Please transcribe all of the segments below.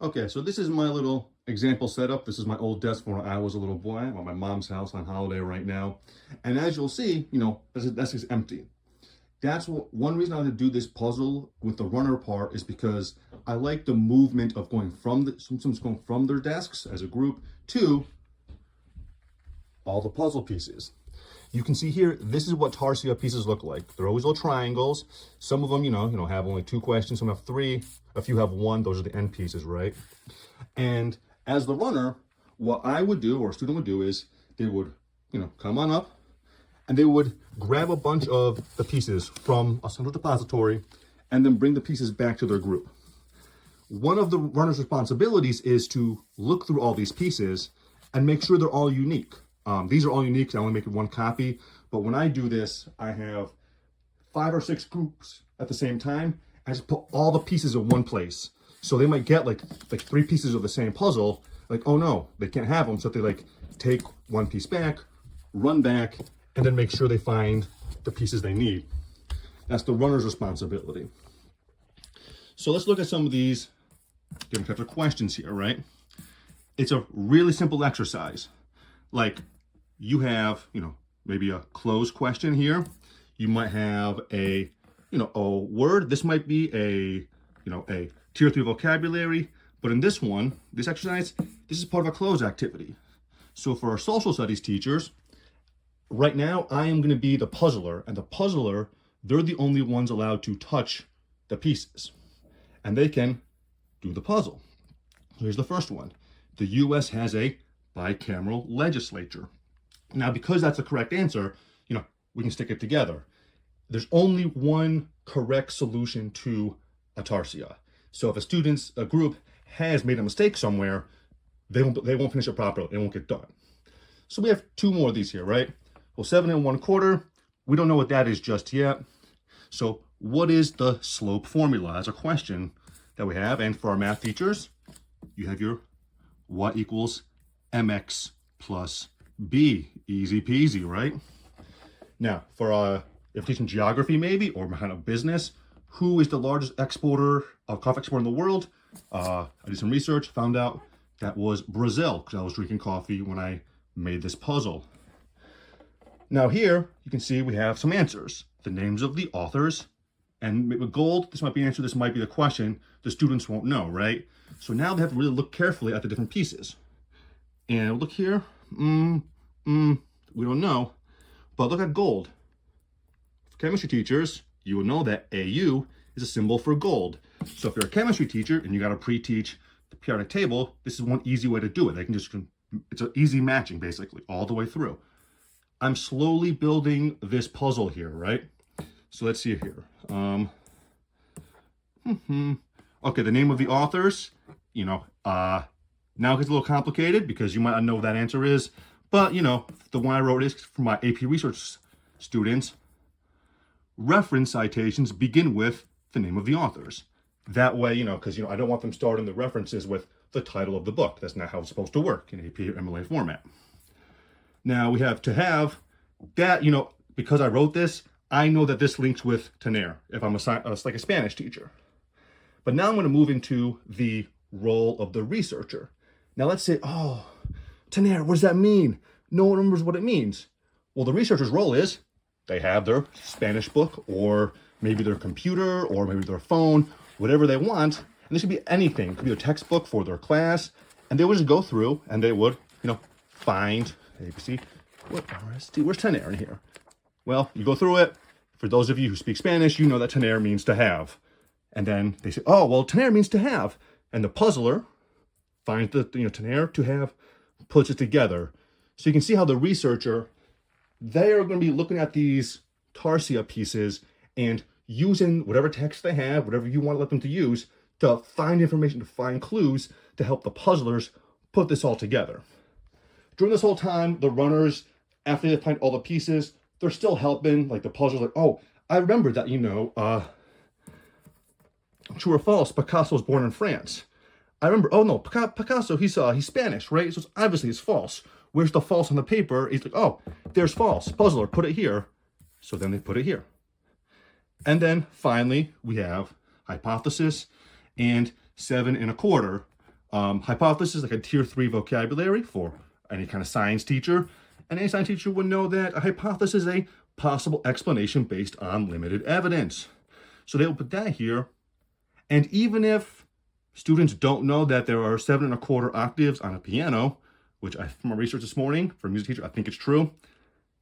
Okay, so this is my little example setup. This is my old desk when I was a little boy. I'm at my mom's house on holiday right now. And as you'll see, this desk is empty. That's one reason I like to do this puzzle with the runner part is because I like the movement of going from sometimes going from their desks as a group to all the puzzle pieces. You can see here, this is what Tarsia pieces look like. They're always little triangles. Some of them, have only 2 questions. Some have 3. A few have 1. Those are the end pieces, right? And as the runner, what I would do, or a student would do, is they would, come on up, and they would grab a bunch of the pieces from a central depository, and then bring the pieces back to their group. One of the runner's responsibilities is to look through all these pieces and make sure they're all unique. These are all unique, so I only make 1 copy, but when I do this, I have 5 or 6 groups at the same time. I just put all the pieces in one place. So they might get like 3 pieces of the same puzzle, like, oh no, they can't have them. So they take 1 piece back, run back, and then make sure they find the pieces they need. That's the runner's responsibility. So let's look at some of these different types of questions here, right? It's a really simple exercise. Like you have, maybe a closed question here. You might have a word. This might be a tier 3 vocabulary, but in this one, this exercise, this is part of a closed activity. So for our social studies teachers, right now I am going to be the puzzler, and the puzzler, they're the only ones allowed to touch the pieces, and they can do the puzzle. Here's the first one. The U.S. has a bicameral legislature. Now, because that's the correct answer, we can stick it together. There's only one correct solution to a Tarsia. So if a group has made a mistake somewhere, they won't finish it properly. It won't get done. So we have 2 more of these here, right? Well, 7 1/4, we don't know what that is just yet. So what is the slope formula? As a question that we have. And for our math teachers, you have your y equals mx plus b. Easy peasy, right? Now, for if teaching geography maybe, or kind of business, who is the largest coffee exporter in the world? I did some research, found out that was Brazil, because I was drinking coffee when I made this puzzle. Now here, you can see we have some answers. The names of the authors, and with gold, this might be an answer, this might be the question. The students won't know, right? So now they have to really look carefully at the different pieces. And look here, we don't know, but look at gold. For chemistry teachers, you will know that AU is a symbol for gold. So if you're a chemistry teacher and you got to pre-teach the periodic table, this is one easy way to do it. It's an easy matching basically all the way through. I'm slowly building this puzzle here, right? So let's see here. Okay, the name of the authors, now it gets a little complicated because you might not know what that answer is, but the one I wrote is for my AP research students. Reference citations begin with the name of the authors. That way, because I don't want them starting the references with the title of the book. That's not how it's supposed to work in AP or MLA format. Now we have to have that, because I wrote this, I know that this links with tener if I'm like a Spanish teacher. But now I'm going to move into the role of the researcher. Now let's say, oh, tener, what does that mean? No one remembers what it means. Well, the researcher's role is they have their Spanish book, or maybe their computer, or maybe their phone, whatever they want. And this could be anything. It could be a textbook for their class. And they would just go through and they would, find ABC. Where's tener in here? Well, you go through it. For those of you who speak Spanish, you know that tener means to have. And then they say, oh, well, tener means to have. And the puzzler finds the tener to have, puts it together. So you can see how the researcher, they are going to be looking at these Tarsia pieces and using whatever text they have, whatever you want to let them to use, to find information, to find clues, to help the puzzlers put this all together. During this whole time, the runners, after they find all the pieces, they're still helping, like the puzzlers, like, oh, I remember that, true or false, Picasso was born in France. I remember, oh no, Picasso, he's Spanish, right? So obviously it's false. Where's the false on the paper? He's like, oh, there's false. Puzzler, put it here. So then they put it here. And then finally, we have hypothesis and 7 1/4. Hypothesis is like a tier 3 vocabulary for any kind of science teacher. And any science teacher would know that a hypothesis is a possible explanation based on limited evidence. So they'll put that here. And even if students don't know that there are 7¼ octaves on a piano, which from my research this morning for a music teacher, I think it's true,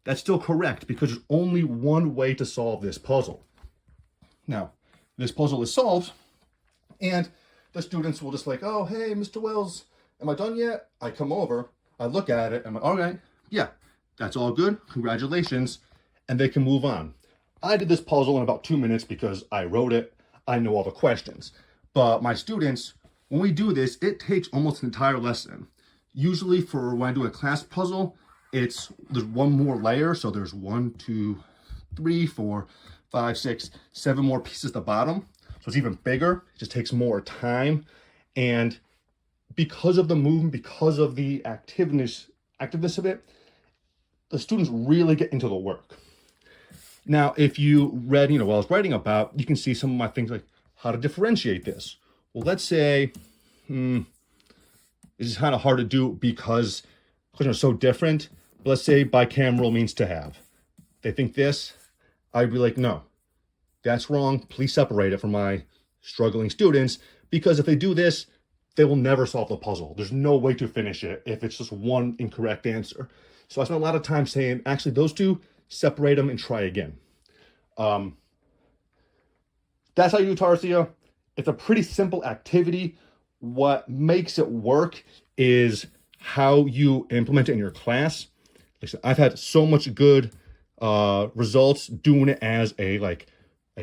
that's still correct because there's only one way to solve this puzzle. Now, this puzzle is solved, and the students will just like, oh, hey, Mr. Wells, am I done yet? I come over, I look at it, I'm like, all right, yeah, that's all good, congratulations, and they can move on. I did this puzzle in about 2 minutes because I wrote it, I know all the questions. But my students, when we do this, it takes almost an entire lesson. Usually for when I do a class puzzle, there's one more layer. So there's 1, 2, 3, 4, 5, 6, 7 more pieces at the bottom. So it's even bigger. It just takes more time. And because of the movement, because of the activeness of it, the students really get into the work. Now, if you read, what I was writing about, you can see some of my things like how to differentiate this. Well, let's say, this is kind of hard to do because questions are so different. But let's say bicameral means to have. They think this, I'd be like, no, that's wrong. Please separate it from my struggling students, because if they do this, they will never solve the puzzle. There's no way to finish it if it's just one incorrect answer. So I spent a lot of time saying, actually, those two, separate them and try again. That's how you do Tarsia. It's a pretty simple activity. What makes it work is how you implement it in your class. Like I said, I've had so much good results doing it as a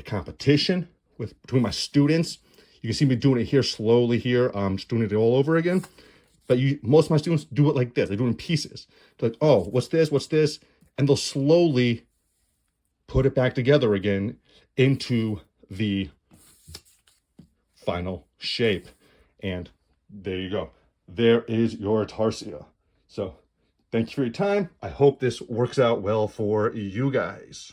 competition between my students. You can see me doing it here slowly here. I'm just doing it all over again. But most of my students do it like this. They do it in pieces. They're like, oh, what's this? What's this? And they'll slowly put it back together again into the final shape. And there you go. There is your Tarsia. So thank you for your time. I hope this works out well for you guys.